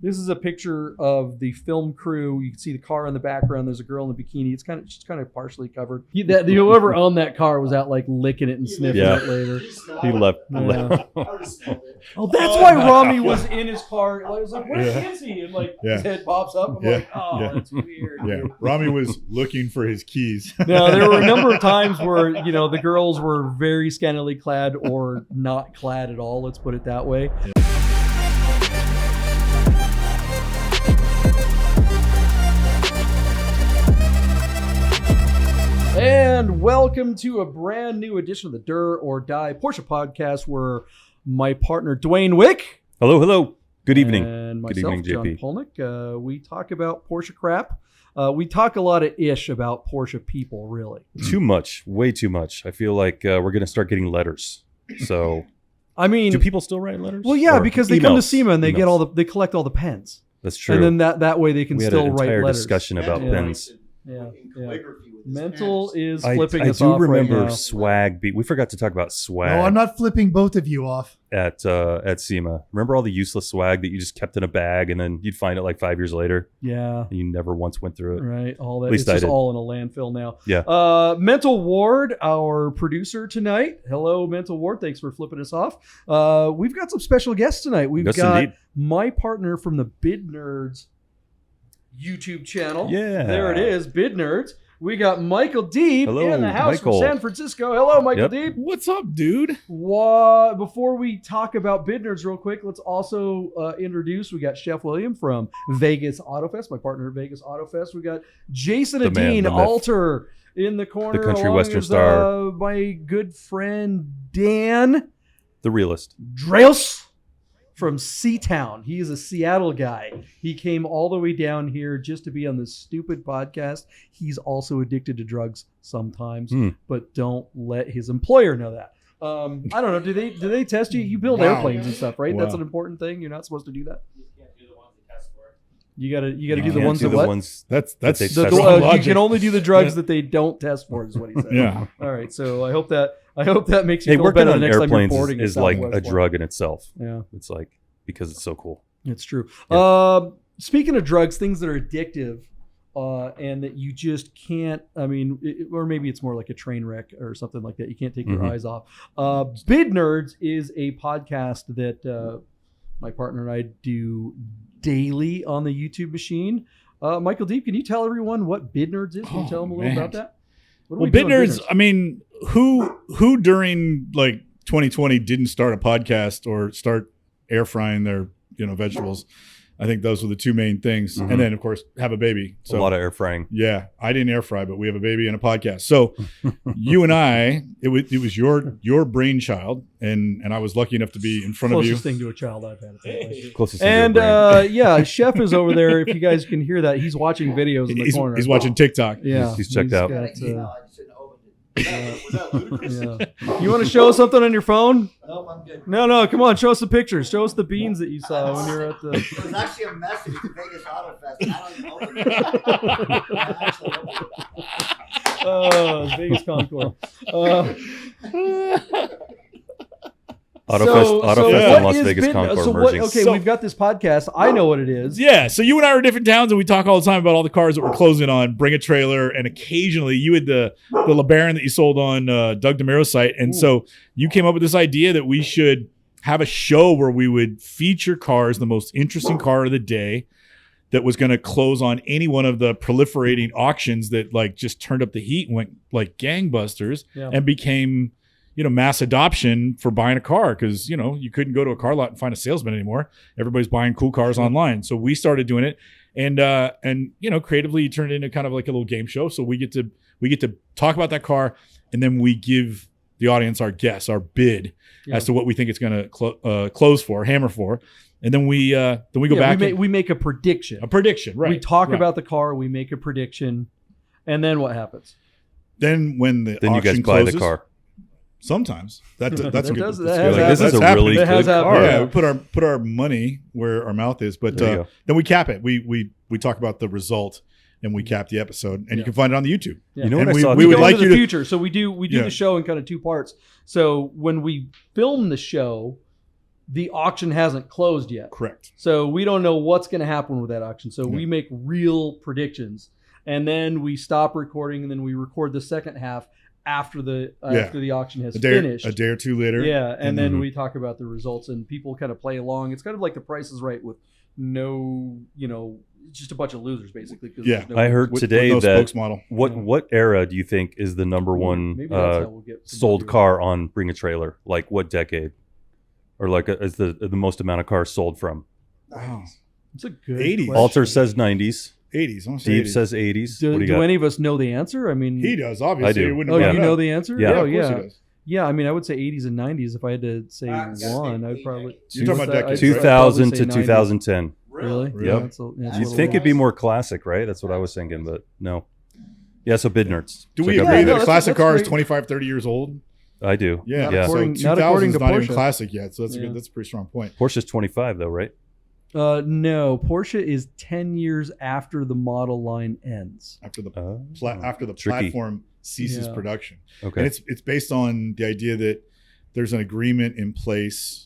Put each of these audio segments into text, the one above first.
This is a picture of the film crew. You can see the car in the background. There's a girl in a bikini. She's kind of partially covered. Whoever owned that car was out like licking it and sniffing it later. He left. Oh, that's why Romi was in his car. I was like, where is he? And like his head pops up. I'm like, oh, that's weird. Yeah, Romi was looking for his keys. Now, there were a number of times where, the girls were very scantily clad or not clad at all. Let's put it that way. Yeah. And welcome to a brand new edition of the Dur or Die Porsche podcast, where my partner Duane Wik. Hello. Good evening. And myself, Good evening, JP. John Polnik. We talk about Porsche crap. We talk a lot of ish about Porsche people, really. Too much. Way too much. I feel like we're going to start getting letters. So, I mean, do people still write letters? Well, yeah, or because they come to SEMA and they get they collect all the pens. That's true. And then that way they can still write letters. We had an entire discussion about pens. Yeah. Mental is flipping us off. I do remember right now. swag. We forgot to talk about swag. No, I'm not flipping both of you off. At SEMA. Remember all the useless swag that you just kept in a bag and then you'd find it like 5 years later? Yeah. And you never once went through it. Right. All that. At least it's just I did. all in a landfill now. Yeah. Mental Ward, our producer tonight. Hello, Mental Ward. Thanks for flipping us off. We've got some special guests tonight. We've got indeed. My partner from the Bid Nerds YouTube channel. Yeah. There it is, Bid Nerds. We got Michael Deeb in the house Michael. from San Francisco. Hello, Michael Deeb. What's up, dude? Before we talk about Bid Nerds real quick, let's also introduce, we got Chef William from Vegas Autofest, my partner at Vegas Autofest. We got Jason The man, Adine the myth. Alter in the corner. The country along western with, star. my good friend Dan The realist. Drales from Seatown. He is a Seattle guy. He came all the way down here just to be on this stupid podcast. He's also addicted to drugs sometimes, but don't let his employer know that. I don't know. Do they test you? You build airplanes and stuff, right? Wow. That's an important thing. You're not supposed to do that. You gotta do the ones that the what? ones That's they the test wrong You logic. can only do the drugs that they don't test for, is what he said. Yeah. All right. So I hope that makes you feel working better the on next time you're airplanes boarding is at like Southwest a Flight. drug in itself. Yeah. It's like, because it's so cool. It's true. Yeah. Speaking of drugs, things that are addictive and that you just can't, or maybe it's more like a train wreck or something like that. You can't take your eyes off. Bid Nerds is a podcast that my partner and I do daily on the YouTube machine. Michael Deeb, can you tell everyone what Bid Nerds is? Can you tell them a little about that? What do we do Bid on Nerds, I mean, who during like 2020 didn't start a podcast or start air frying their vegetables? I think those were the two main things. And then, of course, have a baby. So a lot of air frying. Yeah, I didn't air fry, but we have a baby and a podcast. So you and I, it was your brainchild, and I was lucky enough to be in front of you. Closest thing to a child I've had. Apparently. Closest And thing to your brain. yeah, Chef is over there. If you guys can hear that, he's watching videos in the corner. He's watching TikTok. Yeah, He's checked out. got, yeah. You want to show us something on your phone? No, I'm good. No, come on, show us the pictures. Show us the beans that you saw when you were at the. It was actually a message to Vegas Auto Fest. I don't even open it. I actually opened it. Vegas Concord. Autofest and Las Vegas Concord merging. Okay, we've got this podcast. I know what it is. Yeah, so you and I are in different towns, and we talk all the time about all the cars that we're closing on. Bring a trailer, and occasionally you had the LeBaron that you sold on Doug DeMero's site, and so you came up with this idea that we should have a show where we would feature cars, the most interesting car of the day, that was going to close on any one of the proliferating auctions that like just turned up the heat and went like gangbusters and became mass adoption for buying a car, because you couldn't go to a car lot and find a salesman anymore. Everybody's buying cool cars online. So we started doing it, and creatively you turned it into kind of like a little game show. So we get to talk about that car, and then we give the audience our guess, our bid as to what we think it's going to close for, hammer for, and then we go back. We make a prediction. Right? We talk about the car. We make a prediction, and then what happens? Then when the then you guys auction buy closes, the car. This is a really good car. Yeah, we put our money where our mouth is, but then we cap it. We talk about the result, and we cap the episode, and you can find it on the YouTube. Yeah. You know what and I saw? we would go like into you the to future. So we do the show in kind of two parts. So when we film the show, the auction hasn't closed yet. Correct. So we don't know what's going to happen with that auction. So we make real predictions, and then we stop recording, and then we record the second half after the auction has finished. A day or two later. Yeah, and then we talk about the results, and people kind of play along. It's kind of like The Price is Right with no, just a bunch of losers basically. Yeah, I heard today no that spokesmodel. what era do you think is the number one Maybe that's how we'll get some sold value. car on Bring a Trailer? Like what decade? Or like is the most amount of cars sold from? Wow. It's a good 80s. question. Alter says 90s. 80s. I'm gonna say Deeb 80s. says 80s. What do you Do got? any of us know the answer? I mean, He does, obviously. I do. He wouldn't oh, bring you it know up. the answer? Yeah. Oh, Of course yeah. he does. Yeah, I mean, I would say 80s and 90s if I had to say one. I'd probably. You're talking about decades, I'd right? 2000 probably to say 90s. 2010. Really? Yep. That's a You'd little think low. it'd be more classic, right? That's what I was thinking, but no. Yeah, so Bid Nerds. Do we Check out agree Bid that Nerds. a classic that's car is great. 25, 30 years old? I do. Yeah. Not Yeah. according- So not 2000 according is to not even Porsche. classic yet. So that's Yeah. that's a pretty strong point. Porsche's 25 though, right? No, Porsche is 10 years after the model line ends. After the Tricky. platform ceases Yeah. production. Okay. And it's based on the idea that there's an agreement in place,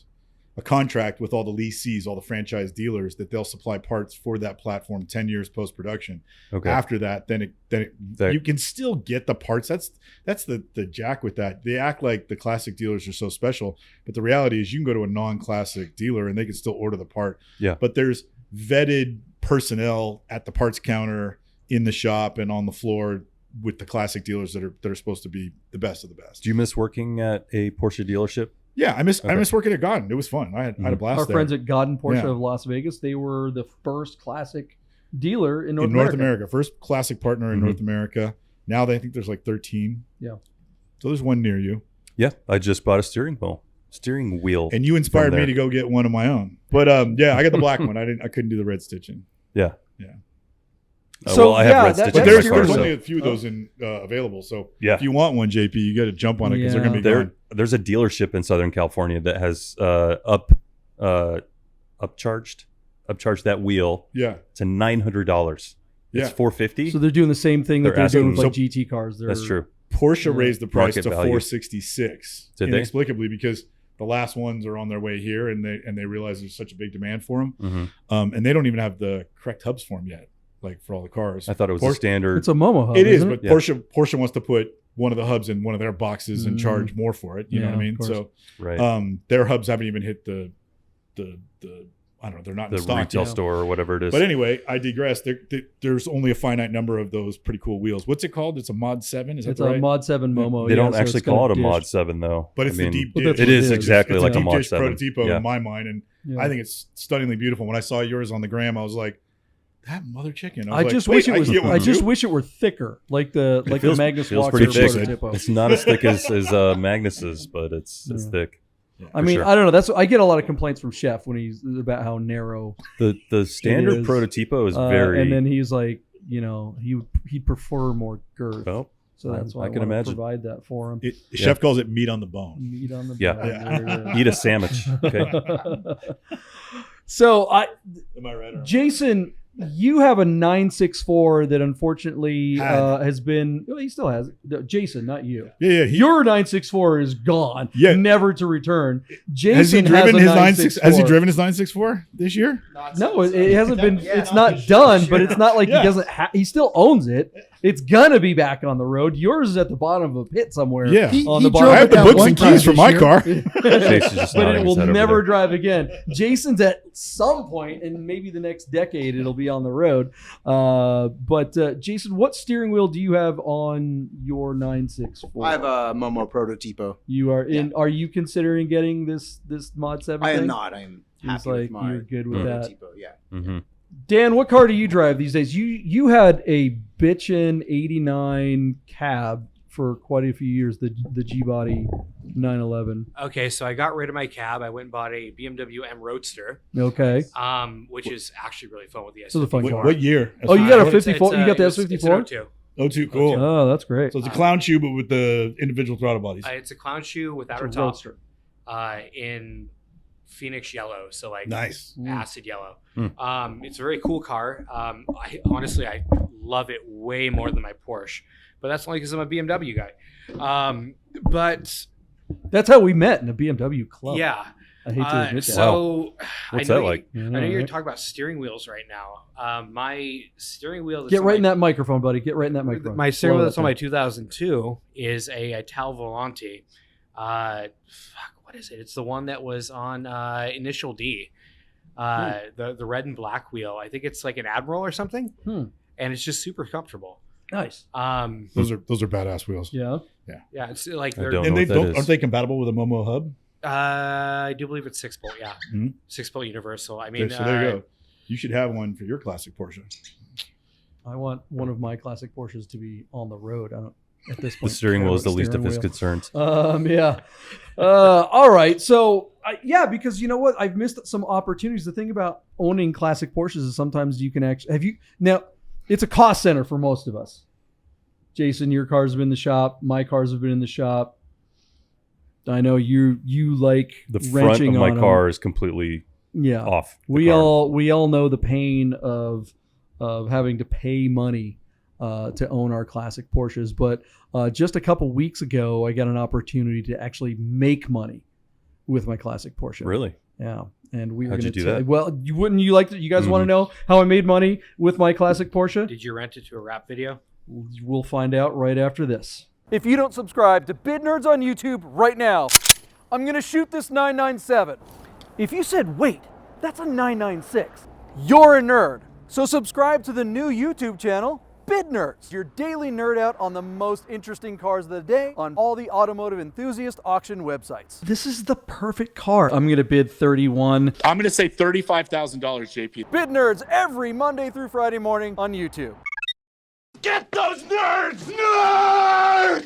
a contract with all the lessees, all the franchise dealers, that they'll supply parts for that platform 10 years post production. Okay. After that, then That- you can still get the parts. That's the jack with that. They act like the classic dealers are so special, but the reality is you can go to a non-classic dealer and they can still order the part. Yeah. But there's vetted personnel at the parts counter, in the shop, and on the floor with the classic dealers that are supposed to be the best of the best. Do you miss working at a Porsche dealership? Yeah, I miss Okay. working at Godden. It was fun. I had a blast Our there. friends at Godden Porsche Yeah. of Las Vegas, they were the first classic dealer in North in North America. First classic partner in Mhm. North America. Now I think there's like 13. Yeah. So there's one near you. Yeah, I just bought a steering wheel. And you inspired From me there. to go get one of my own. But yeah, I got the black one. I couldn't do the red stitching. Yeah. Yeah. So, well, I have yeah, red that- stitching But in that's my there's car, steering only so a few of those available. So yeah. if you want one, JP, you got to jump on it because they're going to be gone. There's a dealership in Southern California that has upcharged that wheel. Yeah. It's a $900. Yeah. It's $450. So they're doing the same thing that They're they're doing with asking- like GT cars. That's true. Porsche Yeah. raised the price Market to value. 466 Did they? inexplicably because the last ones are on their way here and they realize there's such a big demand for them. Mhm. And they don't even have the correct hubs for them yet, like for all the cars. I thought it was Porsche- a standard. It's a Momo hub. It is, isn't but Yeah. Porsche wants to put one of the hubs in one of their boxes and Mm. charge more for it. You know Yeah, what I mean? of course. So right. their hubs haven't even hit the I don't know. They're not The in stock retail yet. store or whatever it is. But anyway, I digress. There's only a finite number of those pretty cool wheels. What's it called? It's a Mod 7. Is that It's right? a Mod 7 Momo. they yeah, don't so actually it's gonna call it a dish. Mod 7 though. But it's I the mean, deep Well, dish. that's it what is it is. exactly It's like a a deep Mod dish 7. prototypo Yeah. in my mind, and Yeah. I think it's stunningly beautiful. When I saw yours on the gram, I was like, "That mother chicken!" I was just like, wish "Wait, it was. can get one I just too?" wish it were thicker, like the feels- Magnus feels Walker pretty thick. prototypo. It's not as thick as Magnus's, but it's Yeah. thick. I for mean, sure. I don't know. That's I get a lot of complaints from Chef when he's about how narrow. The standard is. prototypo is very. And then he's like, he'd prefer more girth. well, So that's why I I can can imagine. provide that for him. The chef calls it meat on the bone. Meat on the Yeah. bone. Yeah. There it is. eat a sandwich. Okay. So Am I right? Jason, you have a 964 that unfortunately Had. has been. Well, he still has it. No, Jason, not you. Yeah. Your 964 is gone. Yeah. Never to return. Jason Has he driven a his 964. Has he driven his 964 this year? No, it hasn't been. Yeah, it's no, not for done, sure. but it's not like Yeah. he doesn't. He still owns it. It's gonna be back on the road. Yours is at the bottom of a pit somewhere. Yeah. on the drove bottom. I have it the that books one and time keys for this my year. car. Jason's just but nodding it his will head over never there. drive again. Jason's at some point, and maybe the next decade, it'll be on the road. But Jason, what steering wheel do you have on your 964? I have a Momo prototypo. You are in. Are you considering getting this Mod 7? I thing? am not. I am Seems happy like with my you're good with that. prototypo. Yeah. Mm-hmm. Dan, what car do you drive these days? You had a bitchin' 89 cab for quite a few years, the G-Body 911. Okay, so I got rid of my cab. I went and bought a BMW M Roadster, Okay. which is actually really fun with the So the fun S54. car. What year? Oh, you got a It's- 54? You got the it's an S54? O2. Oh, too cool. Oh, that's great. So it's a clown shoe, but with the individual throttle bodies. It's a clown shoe with outer It's a top Roadster. in Phoenix yellow, so like Nice. acid yellow. Mm. It's a very cool car. I honestly love it way more than my Porsche, but that's only because I'm a BMW guy. But That's how we met in a BMW club. yeah, I hate to admit that. So What's I know that like? I know you're talking about steering wheels right now. My steering wheel. Get right in that microphone, buddy. Get right in that microphone. My steering Blow wheel that that's on my thing. 2002 is a Tal Volante. What is it? It's the one that was on Initial D. The red and black wheel. I think it's like an Admiral or something. And it's just super comfortable. Nice. Those are badass wheels. Yeah. Yeah, it's like I they're. don't And know they what that don't is. aren't they compatible with a Momo hub? I do believe it's 6-bolt. Yeah, Mhm. 6-bolt universal. I mean, So there you go. You should have one for your classic Porsche. I want one of my classic Porsches to be on the road. I don't. At this The point, steering care wheel is about the least of steering his wheel. concerns. Yeah. All right. So yeah, because you know what, I've missed some opportunities. The thing about owning classic Porsches is sometimes you can actually now. It's a cost center for most of us. Jason, your cars have been in the shop. My cars have been in the shop. I know you like The front of wrenching my on car is completely them. Yeah. off. the We car. all know the pain of having to pay money to own our classic Porsches. But just a couple weeks ago, I got an opportunity to actually make money with my classic Porsche. Really? Yeah. And we were How'd going you to do that? Well, you like to, you guys want to know how I made money with my classic Porsche? did you rent it to a rap video? We'll find out right after this. If you don't subscribe to Bid Nerds on YouTube right now, I'm going to shoot this 997. If you said, wait, that's a 996, you're a nerd. So subscribe to the new YouTube channel, Bid Nerds, your daily nerd out on the most interesting cars of the day on all the automotive enthusiast auction websites. This is the perfect car. I'm going to bid 31. I'm going to say $35,000, JP. Bid Nerds every Monday through Friday morning on YouTube.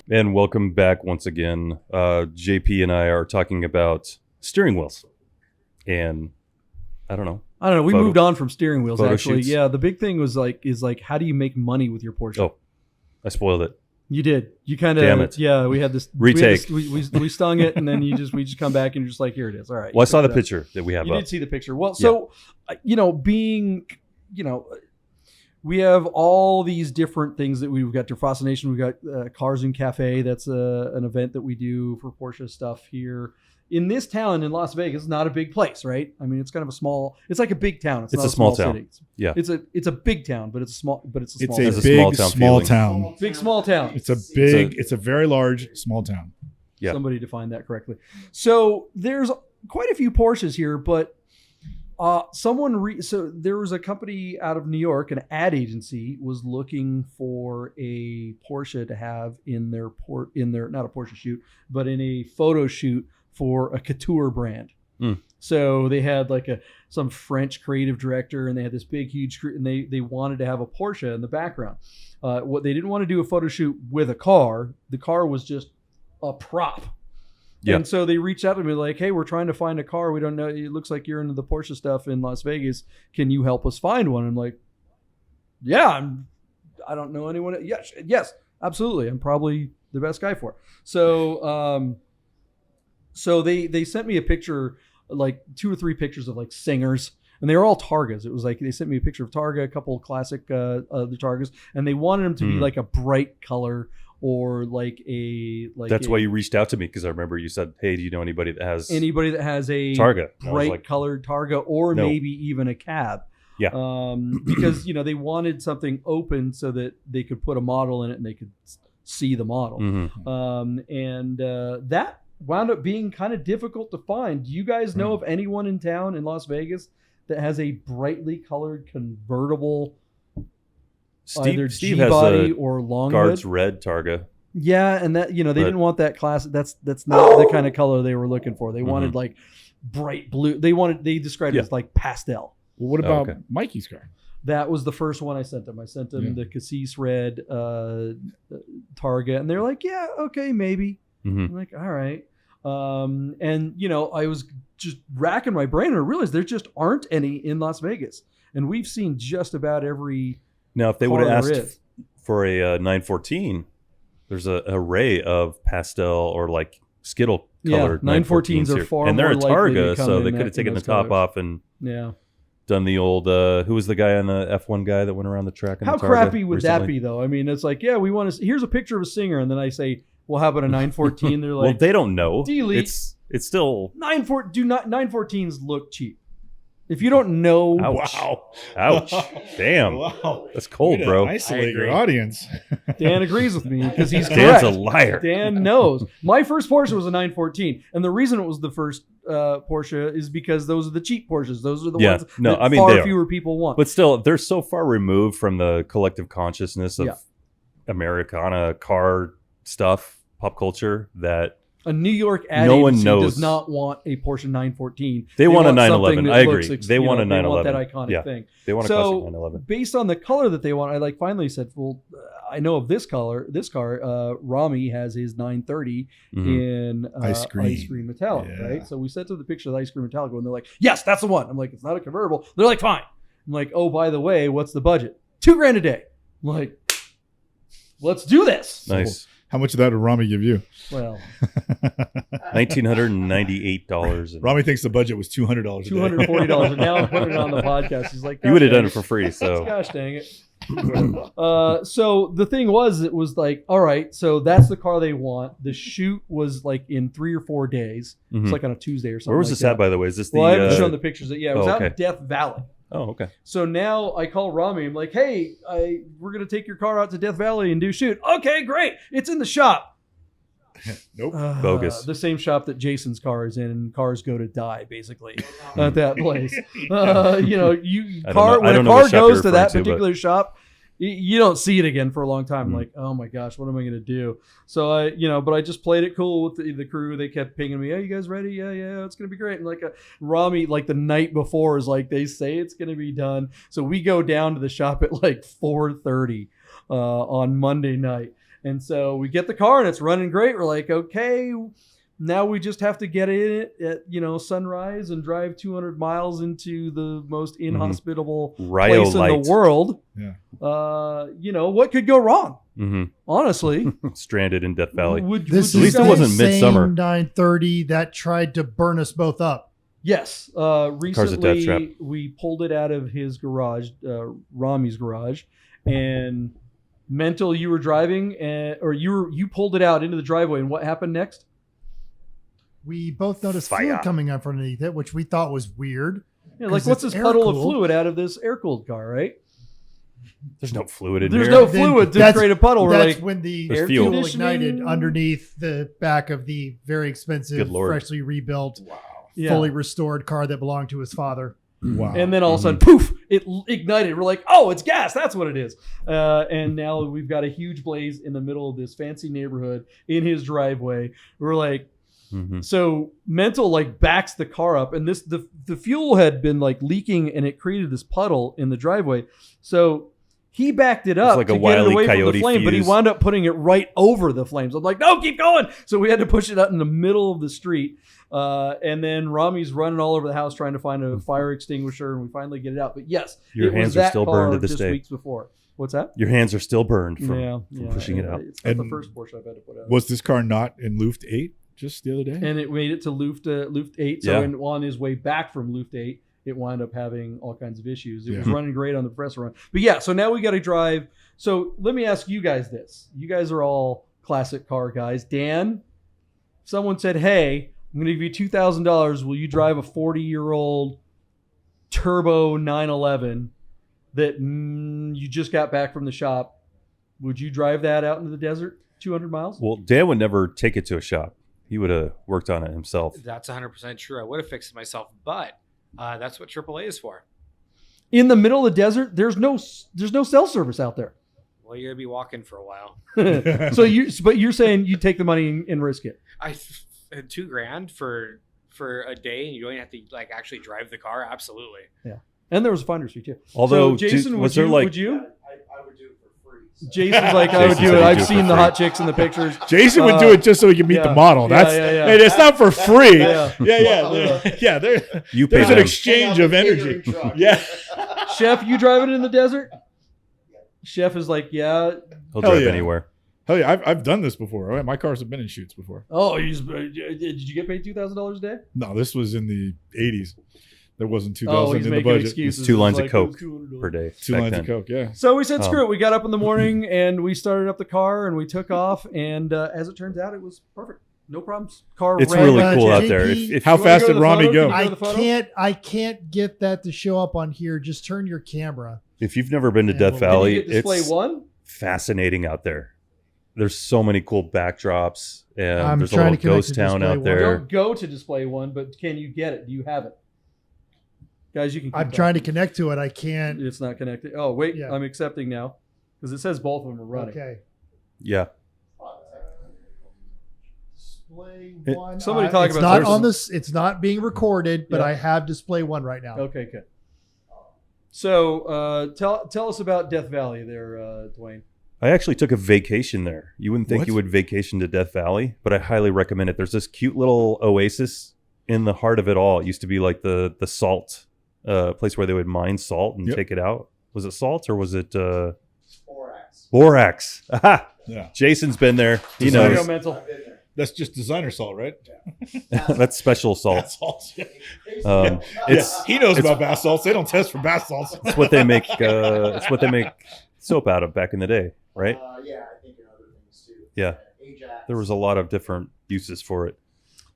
And welcome back once again. JP and I are talking about steering wheels. And I don't know. We Photo- moved on from steering wheels photo actually. shoots. Yeah, the big thing was like how do you make money with your Porsche? Oh, I spoiled it. You did. You kind Damn of it. yeah, we had this Retake. We stung it and then we just come back and you're just like, here it is. All right. Well, I you saw the picked it up. picture that we have You up. did see the picture. Well, so being, we have all these different things that we've got. Fascination. We've got Cars and Cafe. That's an event that we do for Porsche stuff here in this town in Las Vegas. It's not a big place, right? I mean, it's kind of a small. It's like a big town. It's not a small town. city. Yeah. It's a big town, but it's a small. It's city. a It's a big small small town town. feeling. Big small town. It's a very large small town. Yeah. Somebody defined that correctly. So there's quite a few Porsches here, but so there was a company out of New York, an ad agency was looking for a Porsche to have in their not a Porsche shoot, but in a photo shoot for a couture brand. So they had like some French creative director, and they had this big, huge, and they wanted to have a Porsche in the background. What they didn't want to do a photo shoot with a car. The car was just a prop. Yeah. And so they reached out to me like, hey, we're trying to find a car. We don't know. It looks like you're into the Porsche stuff in Las Vegas. Can you help us find one? I'm like, yeah, I don't know anyone. Yes, absolutely. I'm probably the best guy for it. So, so they sent me a picture, like 2 or 3 pictures of like singers, and they were all Targas. It was like they sent me a picture of Targa, a couple of classic other Targas, and they wanted them to be like a bright color or like That's why you reached out to me, because I remember you said, hey, do you know anybody that has a Targa? I was bright like, colored Targa, or no. maybe even a cab. Yeah. Because they wanted something open so that they could put a model in it and they could see the model. And that wound up being kind of difficult to find. Do you guys know of anyone in town in Las Vegas that has a brightly colored convertible, either Steve has G-body a or long Guards hood? red Targa. Yeah, and that they didn't want that class. That's not the kind of color they were looking for. They wanted like bright blue. They described it as like pastel. Well, what about Mikey's car? That was the first one I sent them. I sent them the Cassis red Targa, and they're like, yeah, okay, maybe. I'm like, all right. And I was just racking my brain and I realized there just aren't any in Las Vegas, and we've seen just about every. Now, if they would have car there asked is. for a 914, there's an array of pastel or like Skittle colored 914s are here. far and they're more a likely to Targa, come so in they that- could have taken in the those top colors. off and Yeah. done the old who was the guy on the F1 guy that went around the track in How the Targa crappy would that recently? be, though? I mean, it's like, yeah, we want to. Here's a picture of a singer, and then I say, well, how about a 914? They're Well, like, they don't know. delete. It's it's still 914s look cheap. If you don't know, ouch. Wow. Ouch. Damn. Wow. That's cold, Way to bro. Isolate your agree. audience. Dan agrees with me because he's Dan's correct. a liar. Dan knows. My first Porsche was a 914, and the reason it was the first Porsche is because those are the cheap Porsches. Those are the Yeah. ones No, that I mean, far they are. fewer people want. But still, they're so far removed from the collective consciousness of Yeah. Americana car stuff, pop culture, that a New York ad No one agency knows. does not want a Porsche 914. They want a something 911. that I looks agree. ex- They you want know, a They want that 911. iconic Yeah. thing. they want a So, classic 911. based on the color that they want, I finally said, well, I know of this car. Romi has his 930 Mhm. in Ice cream. metallic, Yeah. right? So we sent them the picture of the ice cream metallic one. They're like, yes, that's the one. I'm like, it's not a convertible. They're like, fine. I'm like, oh, by the way, what's the budget? $2,000 a day. I'm like, let's do this. Nice. How much of that did Rami give you? Well, $1,998. And Rami thinks the budget was $200 a day. $240, and now I'm putting it on the podcast. He's like, you would have "Gosh done dang it for free. So Gosh dang it. So the thing was, it was like, all right, so that's the car they want. The shoot was like in 3 or 4 days. Mhm. It's like on a Tuesday or something. where was like this that. at, by the way? Is this the? Well, I haven't shown the pictures. Yeah, it was Oh, out in okay. Death Valley. Oh, okay. So now I call Rami. I'm like, hey, we're gonna take your car out to Death Valley and do shoot. Okay, great. It's in the shop. Nope. Bogus. The same shop that Jason's car is in, and cars go to die basically at that place. You know, I don't when a know what car shop you're goes to that referring to, but- particular shop, you don't see it again for a long time. Mm. Like, oh my gosh, what am I gonna do? So but I just played it cool with the crew. They kept pinging me, "Hey, you guys ready? Yeah, it's gonna be great." And like Rami, like the night before, is like, they say it's gonna be done. So we go down to the shop at like 4:30 on Monday night. And so we get the car and it's running great. We're like, okay, now we just have to get in it at, sunrise and drive 200 miles into the most inhospitable place in Rhyolite. the world. Yeah. What could go wrong? hmm Honestly, Stranded in Death Valley. This At is least it the wasn't same midsummer. 930 that tried to burn us both up. yes. a death trap. Recently, we pulled it out of his garage, Rami's garage, and Mental, you were driving, or you pulled it out into the driveway, and what happened next? We both noticed Fire. fluid coming up underneath it, which we thought was weird. Yeah, like 'Cause what's it's this puddle of air-cooled. fluid out of this air-cooled car, right? There's no fluid in There's here. no Then fluid to that's- create a puddle. We're That's like, when the There's air fuel. fuel ignited Conditioning. underneath the back of the very expensive, Good Lord. freshly rebuilt, yeah. fully restored car that belonged to his father. Wow. And then all of a sudden, poof, it ignited. We're like, oh, it's gas. That's what it is. And now we've got a huge blaze in the middle of this fancy neighborhood in his driveway. We're like, Mhm. so Mental like backs the car up, and the fuel had been like leaking, and it created this puddle in the driveway. So he backed it up like to a get Wile it E. away from the Coyote flame, but he fuse. wound up putting it right over the flames. I'm like, no, keep going. So we had to push it out in the middle of the street. And then Rami's running all over the house trying to find a fire extinguisher, and we finally get it out. But yes, Your it was hands are that still car burned to this just day. weeks before. What's that? Your hands are still burned from yeah, pushing it out. It's not the And first Porsche I've had to put out. Was this car not in Luft 8 just the other day? And it made it to Luft 8. So Yeah. on his way back from Luft 8, it wound up having all kinds of issues. It was Yeah. running great on the compressor run. But yeah, so now we got to drive. So let me ask you guys this. You guys are all classic car guys. Dan, someone said, hey, I'm going to give you $2,000. Will you drive a 40-year-old turbo 911 that you just got back from the shop? Would you drive that out into the desert 200 miles? Well, Dan would never take it to a shop. He would have worked on it himself. That's 100% true. I would have fixed it myself, but that's what AAA is for. In the middle of the desert, there's no cell service out there. Well, you're gonna be walking for a while. So you're saying you take the money and risk it. $2,000 for a day, and you don't even have to like actually drive the car. Absolutely. And there was a finder's fee too. Although, so Jason, was there like would you? I would do it for free. So. Jason's like, I would Jason do said it. he'd I've do it seen for the free. hot chicks in the pictures. Jason would do it just so he could meet yeah. the model. Yeah, That's yeah. Hey, it's not for free. Yeah. Yeah. you pay There's an them. exchange of energy. Yeah. Chef, you driving in the desert? Chef is like, yeah. He'll Hell drive yeah. anywhere. Hell yeah, I've done this before. Right? My cars have been in shoots before. Oh, did you get paid $2,000 a day? No, this was in the 80s. There wasn't 2,000 Oh, he's in the making budget. excuses. It's 2 lines of Like, Coke it was $200. per day. Two back lines then. of Coke, yeah. So we said, screw it. We got up in the morning and we started up the car and we took off. And as it turns out, it was perfect. No problems. Car It's ran- really Uh, cool out JP, there. If How You wanna fast go to did the Romy photo? go? Can you go to the photo? I can't get that to show up on here. Just turn your camera. if you've never been to Yeah, Death well, Can Valley, you get display it's one? fascinating out there. There's so many cool backdrops, and I'm there's a trying little to connect ghost to town display out one. there. Don't go to display one, but can you get it? Do you have it? Guys, you can. I'm trying to connect to it. I can't. It's not connected. Oh wait, Yeah. I'm accepting now because it says both of them are running. Okay. Yeah, Display It- one. somebody talk it's about not this. on this. It's not being recorded, but Yeah. I have display one right now. Okay, good. So tell us about Death Valley there, Duane. I actually took a vacation there. You wouldn't think What? you would vacation to Death Valley, but I highly recommend it. There's this cute little oasis in the heart of it all. It used to be like the salt place where they would mine salt and Yep. take it out. Was it salt or was it Borax. borax? Aha! Yeah. Jason's been there. He Designer knows. Mental. I've been there. That's just designer salt, right? That's special salt. Bath salts. Yeah. It's He knows it's- about bath salts. They don't test for bath salts. it's what they make. It's what they make soap out of back in the day, right? Yeah, I think in other things too. Yeah. Ajax. There was a lot of different uses for it.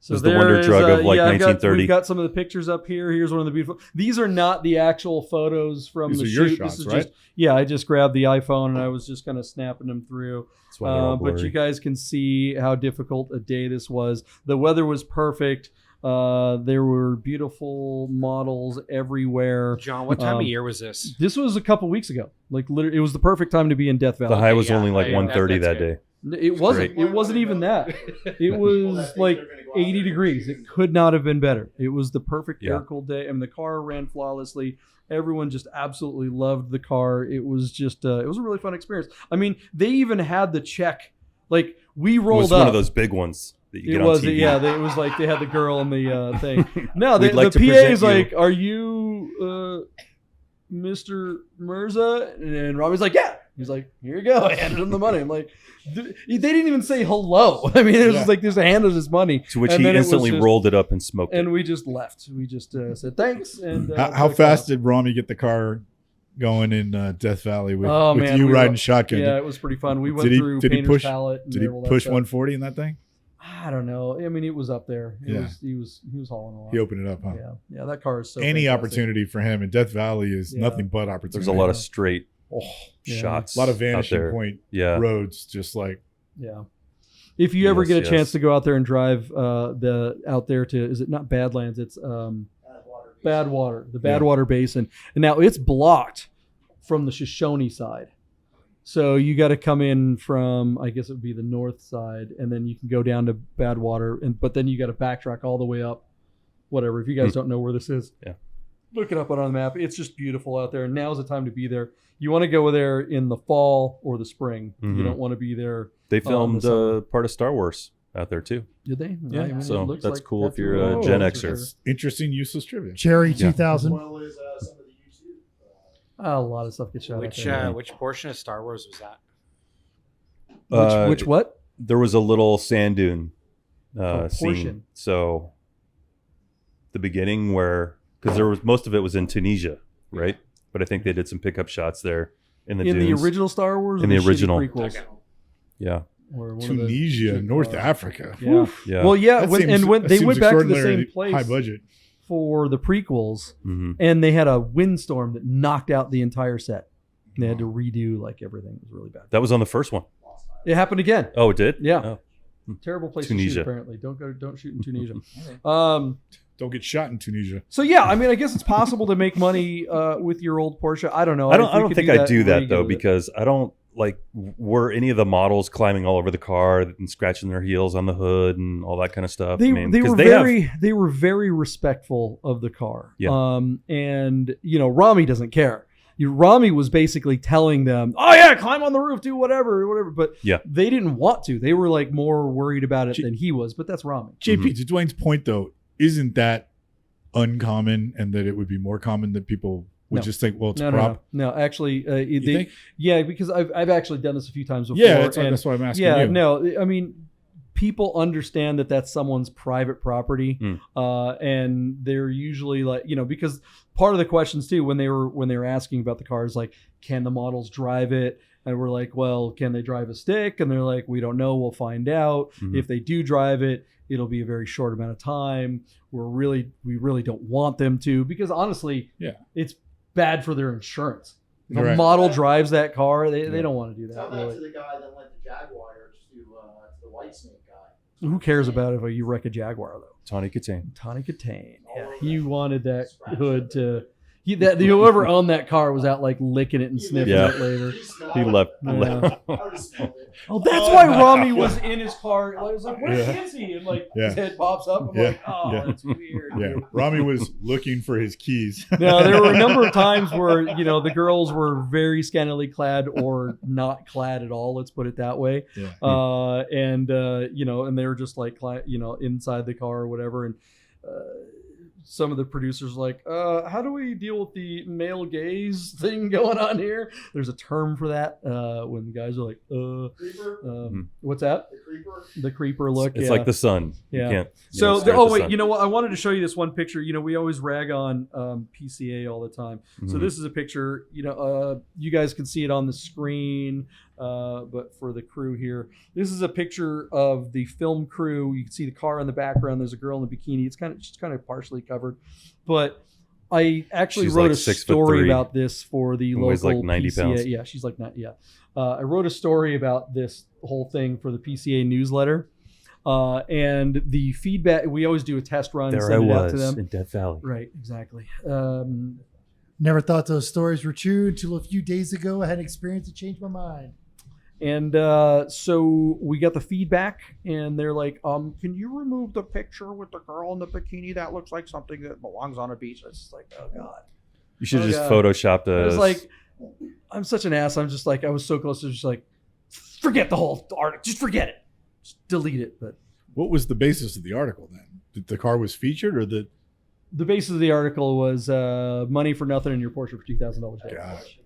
So was the there wonder is, drug of, like, I've got- 1930. We've got some of the pictures up here. Here's one of the beautiful. These are not the actual photos from These the are your shoot. shots, This is right? just I just grabbed the iPhone and I was just kind of snapping them through. That's why they're all But blurry. you guys can see how difficult a day this was. The weather was perfect. There were beautiful models everywhere. John, what time Um, of year was this? This was a couple weeks ago. Like literally, it was the perfect time to be in Death Valley. The high was yeah, only like yeah, 130 that's that day. It wasn't. great. It wasn't even that. It People that was think like they're gonna go out 80 there degrees. and It could not have been better. It was the perfect Yeah. air cooled day. I mean, the car ran flawlessly. Everyone just absolutely loved the car. It was just, it was a really fun experience. I mean, they even had the check. Like we It rolled was up. one of those big ones that you It get was, on TV. it was like they had the girl in the thing. No, We'd like the to PA present is you- like, "Are you Mr. Mirza?" And Robbie's like, "Yeah." He's like, "Here you go." I handed him the money. I'm like, they didn't even say hello. I mean, it was Yeah. just like, just handed his money. To which And he then it was instantly just- rolled it up and smoked it. And we just left. We just said thanks. And How took fast off. did Romy get the car going in Death Valley with, Oh, with man, you we riding were- shotgun? Yeah, it was pretty fun. We went Did he- through did he Painter's push- Palette. And Did he all that push stuff. 140 in that thing? I don't know. I mean, it was up there. Yeah. He was hauling a lot. He opened it up, huh? Yeah, that car is so Any fantastic. opportunity for him, and Death Valley is Yeah. nothing but opportunity. There's a lot of straight oh, Yeah. shots. a lot of out vanishing there. point Yeah. roads, just like Yeah. If you ever Yes, get a yes. chance to go out there and drive out there to, is it not Badlands? It's Badwater, the Badwater Basin. And now it's blocked from the Shoshone side. So you got to come in from, I guess it would be the north side, and then you can go down to Badwater, but then you got to backtrack all the way up. Whatever. If you guys don't know where this is, Yeah. look it up on the map. It's just beautiful out there. Now's the time to be there. You want to go there in the fall or the spring. You Mhm. don't want to be there. They Oh, filmed the summer. part of Star Wars out there too. Did they? Yeah, I mean, it so looks that's cool if you're really a cool, Gen that's Xer. for sure. it's interesting, useless trivia. Cherry Yeah. 2000. As well as some of the YouTube. A lot of stuff gets shot. Which out there. which portion of Star Wars was that? Which what? There was a little sand dune Oh, scene. portion. So the beginning where, because there was most of it was in Tunisia, right? But I think they did some pickup shots there in the In the dunes. original Star Wars? Or In the shitty original. prequels? Okay. Yeah, Or one of the Tunisia, shit North cars. Africa. Yeah. Whew. yeah. Well, yeah. That When, seems- and when that they seems went back to the same extraordinarily place high budget. for the prequels, Mhm. and they had a windstorm that knocked out the entire set. And they had to redo like everything. It was really bad. That was on the first one. It happened again. Oh, it did? Yeah. Oh. Terrible place to Tunisia. shoot. Apparently, don't shoot in Tunisia. Don't get shot in Tunisia. So yeah, I mean, I guess it's possible to make money with your old Porsche. I don't know. I If don't we could think I do where that you though, go with it. because I don't like, were any of the models climbing all over the car and scratching their heels on the hood and all that kind of stuff? They, I mean, they 'cause were they were very respectful of the car. Yeah. And Romy doesn't care. Romy was basically telling them, "Oh yeah, climb on the roof, do whatever." But Yeah. they didn't want to. They were like more worried about it J- than he was. But that's Romy. JP, to Dwayne's point though, isn't that uncommon, and that it would be more common that people would No. just think, well, it's No, a no, prop? no. Actually, You they, think? yeah, because I've actually done this a few times before. Yeah, that's and why I'm asking yeah, you. no, I mean, people understand that that's someone's private property, and they're usually like, because part of the questions too when they were asking about the cars, like, can the models drive it? And we're like, well, can they drive a stick? And they're like, we don't know. We'll find out. If they do drive it, it'll be a very short amount of time. We really don't want them to, because honestly, it's bad for their insurance. If a model drives that car, they don't want to do that. Tell that to the guy that lent the Jaguar to the White Snake guy. Who cares about if you wreck a Jaguar though? Tawny Katane. Yeah, he wanted that hood to. Whoever owned that car was out like licking it and sniffing it later. He left. Oh, that's why Romi was in his car. I was like, where is he? And like his head pops up. I'm like, oh, that's weird. Yeah, Romi was looking for his keys. Now there were a number of times where the girls were very scantily clad or not clad at all. Let's put it that way. Yeah. And they were just like inside the car or whatever, and. Some of the producers were like, how do we deal with the male gaze thing going on here? There's a term for that when the guys are like, Creeper? What's that? The creeper look. It's like the sun. Yeah. You can't. You know what? I wanted to show you this one picture. We always rag on PCA all the time. So this is a picture. You guys can see it on the screen. But for the crew here, this is a picture of the film crew. You can see the car in the background. There's a girl in a bikini. She's kind of partially covered, but I actually wrote a story about this for the local weighs like 90 PCA. pounds. Yeah, she's like that. Yeah. I wrote a story about this whole thing for the PCA newsletter. And the feedback, we always do a test run. There send I it out to was them. in Death Valley. Right, exactly. Never thought those stories were true until a few days ago. I had an experience that changed my mind. And so we got the feedback, and they're like, can you remove the picture with the girl in the bikini? That looks like something that belongs on a beach. It's just like, oh, God. You should have just photoshopped I was like, I'm such an ass. I'm just like, I was so close to just like, forget the whole article. Just forget it. Just delete it. But what was the basis of the article then? That the car was featured, or the basis of the article was money for nothing in your Porsche for $2,000.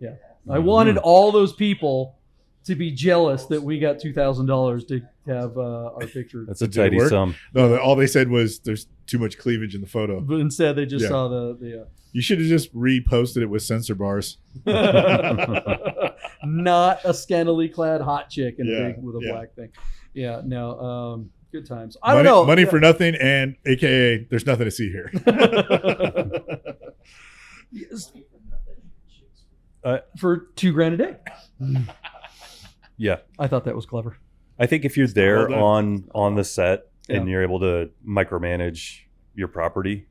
Yeah. I wanted all those people to be jealous that we got $2,000 to have our picture. That's a tidy sum. No, all they said was there's too much cleavage in the photo. But instead, they just saw the You should have just reposted it with sensor bars. Not a scantily clad hot chick with a black thing. Yeah, no, good times. I don't know. Money for nothing, and AKA, there's nothing to see here. For $2,000 a day. Yeah, I thought that was clever. I think if you're there on the set and you're able to micromanage your property,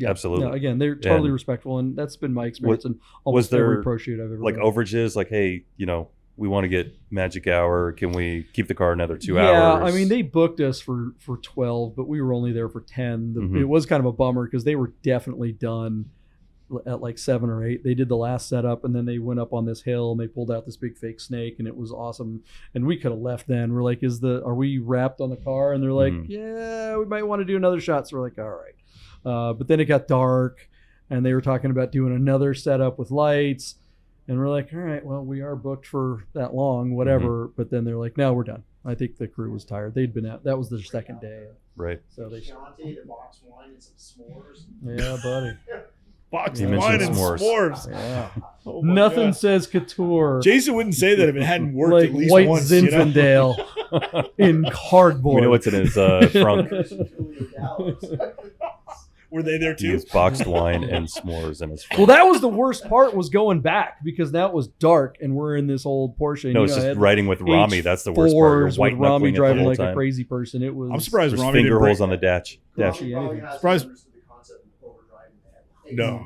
absolutely. No, again, they're totally respectful, and that's been my experience in almost every pro shoot I've ever like run. overages, like, hey, we want to get magic hour. Can we keep the car another 2 hours? Yeah, I mean, they booked us for 12, but we were only there for 10. It was kind of a bummer because they were definitely done at like 7 or 8. They did the last setup, and then they went up on this hill and they pulled out this big fake snake, and it was awesome. And we could have left then. We're like, are we wrapped on the car? And they're like, yeah, we might want to do another shot. So we're like, all right. But then it got dark, and they were talking about doing another setup with lights, and we're like, all right, well, we are booked for that long, whatever. But then they're like, no, we're done. I think the crew was tired. They'd been out. That was their second day. Right. So they Shanti, the box wine and some s'mores. Yeah, buddy. Boxed wine and s'mores. Yeah. Oh Nothing God. says couture. Jason wouldn't say that if it hadn't worked like at least white once. Zinfandel in cardboard. We know what's in his trunk. Were they there He too? has boxed wine and s'mores in his trunk. Well, that was the worst part, was going back, because now it was dark and we're in this old Porsche. And, No, it's just riding with Romi. That's the worst part. You're H4s white with Romi knuckling it the driving whole like time. a crazy person. It was. I'm surprised There's Romi finger didn't holes bring, on the dash. Surprised- No.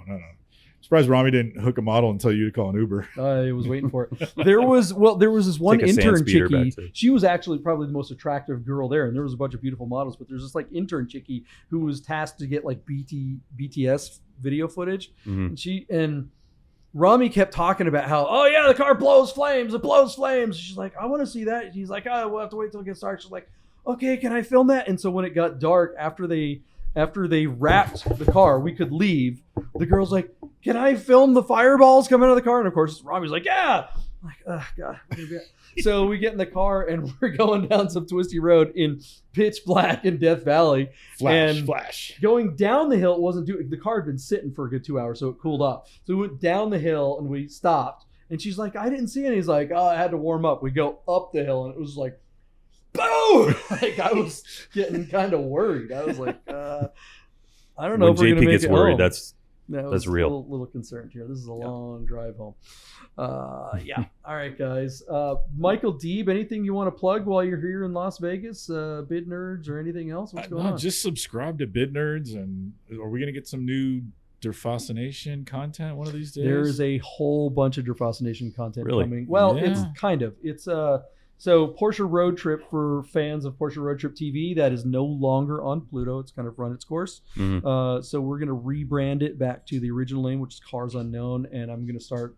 Surprised Romi didn't hook a model and tell you to call an Uber. I was waiting for it. There was this one Take a sand intern speeder chickie. back to- She was actually probably the most attractive girl there, and there was a bunch of beautiful models. But there's this like intern chickie who was tasked to get like BTS video footage, and Romi kept talking about how, oh yeah, the car blows flames. It blows flames. She's like, I want to see that. He's like, oh, we'll have to wait till it gets dark. She's like, okay, can I film that? And so when it got dark, after they wrapped the car, we could leave. The girl's like, can I film the fireballs coming out of the car? And of course, Robbie's like, yeah. I'm like, oh God. So we get in the car and we're going down some twisty road in pitch black in Death Valley. Flash. Going down the hill, it wasn't doing. The car had been sitting for a good 2 hours, so it cooled off. So we went down the hill and we stopped. And she's like, I didn't see any. He's like, oh, I had to warm up. We go up the hill and it was like, boom! Like I was getting kind of worried. I was like, I don't know When if we're JP gonna make gets it worried, home. that's real. A little concerned here. This is a long drive home. Yeah. All right, guys. Michael Deeb, anything you want to plug while you're here in Las Vegas? Bid Nerds or anything else? What's going on? Just subscribe to Bid Nerds, and are we gonna get some new Der Faszination content one of these days? There's a whole bunch of Der Faszination content Really? coming. Well, Yeah. it's kind of. It's so Porsche Road Trip for fans of Porsche Road Trip TV, that is no longer on Pluto. It's kind of run its course. Mhm. So we're going to rebrand it back to the original name, which is Cars Unknown, and I'm going to start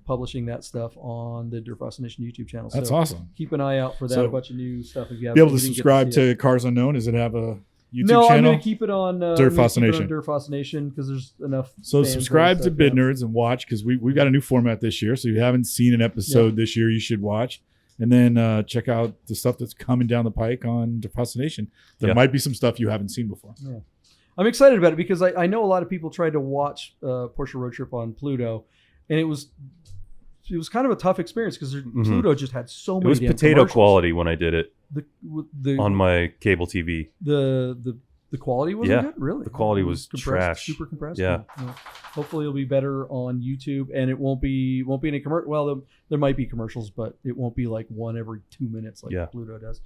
publishing that stuff on the Der Faszination YouTube channel. That's so awesome. keep an eye out for that. So, a bunch of new stuff. If you Be able to if you didn't get subscribe see it. to Cars Unknown. Does it have a YouTube No, I'm channel? going to keep it on Der Faszination. Der Fascination because there's enough. So fans subscribe and to stuff, Bid yeah. Nerds and watch, because we've got a new format this year. So if you haven't seen an episode this year, you should watch. And then check out the stuff that's coming down the pike on Der Faszination. There Yeah. might be some stuff you haven't seen before. I'm excited about it because I know a lot of people tried to watch Porsche Road Trip on Pluto, and it was kind of a tough experience because Pluto just had so It many. was damn potato commercials. quality when I did it The on my cable TV. the quality wasn't Yeah, good, really. the quality It was compressed, trash. super compressed. Yeah. Hopefully it'll be better on YouTube, and it won't be any commercial. Well, there might be commercials, but it won't be like one every 2 minutes like Yeah. Pluto does.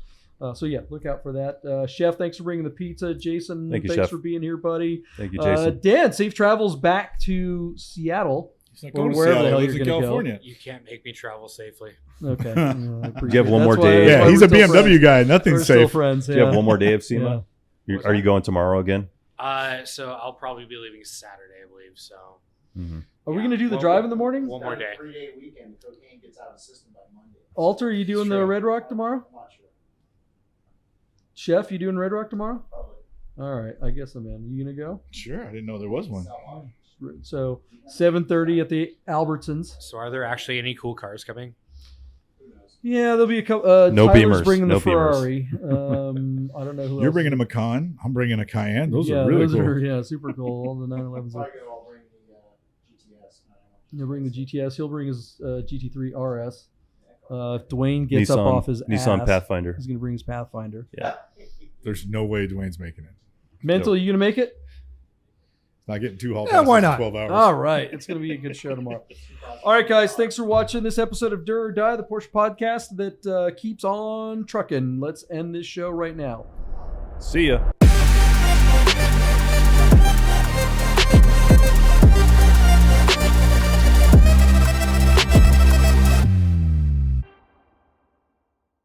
So yeah, look out for that. Chef, thanks for bringing the pizza. Jason, Thank you, thanks Chef. for being here, buddy. Thank you, Jason. Dan, safe travels back to Seattle. He's not Or going to wherever Seattle. the hell He lives you're in gonna go. California. You can't make me travel safely. Okay. You have one more day. Yeah, he's a BMW guy. Nothing's We're still safe. friends. Do you have yeah. one more day of SEMA? Yeah. Are you going tomorrow again? So I'll probably be leaving Saturday, I believe. So Mm-hmm. Are we going to do the drive in the morning? one more day. 3-day weekend. Cocaine gets out of the system by Monday. Alter, are you doing the Sure. Red Rock tomorrow? I'm not sure. Chef, you doing Red Rock tomorrow? Probably. All right. I guess I'm in. You going to go? Sure, I didn't know there was one. So 7:30 at the Albertsons. So are there actually any cool cars coming? Yeah, there'll be a couple. No Tyler's Beamers, bringing no the Ferrari. I don't know who You're else. bringing a Macan. I'm bringing a Cayenne. Those yeah, are really those cool. are super cool. All the 911s. Probably gonna all bring the GTS. He'll bring the GTS. He'll bring his GT3 RS. If Dwayne gets up off his Nissan ass, Pathfinder. he's going to bring his Pathfinder. Yeah. There's no way Dwayne's making it. Mental, you going to make it? Not getting two hall Yeah, passes why in not? 12 hours. All right. It's going to be a good show tomorrow. All right, guys. Thanks for watching this episode of Dur or Die, the Porsche podcast that keeps on trucking. Let's end this show right now. See ya.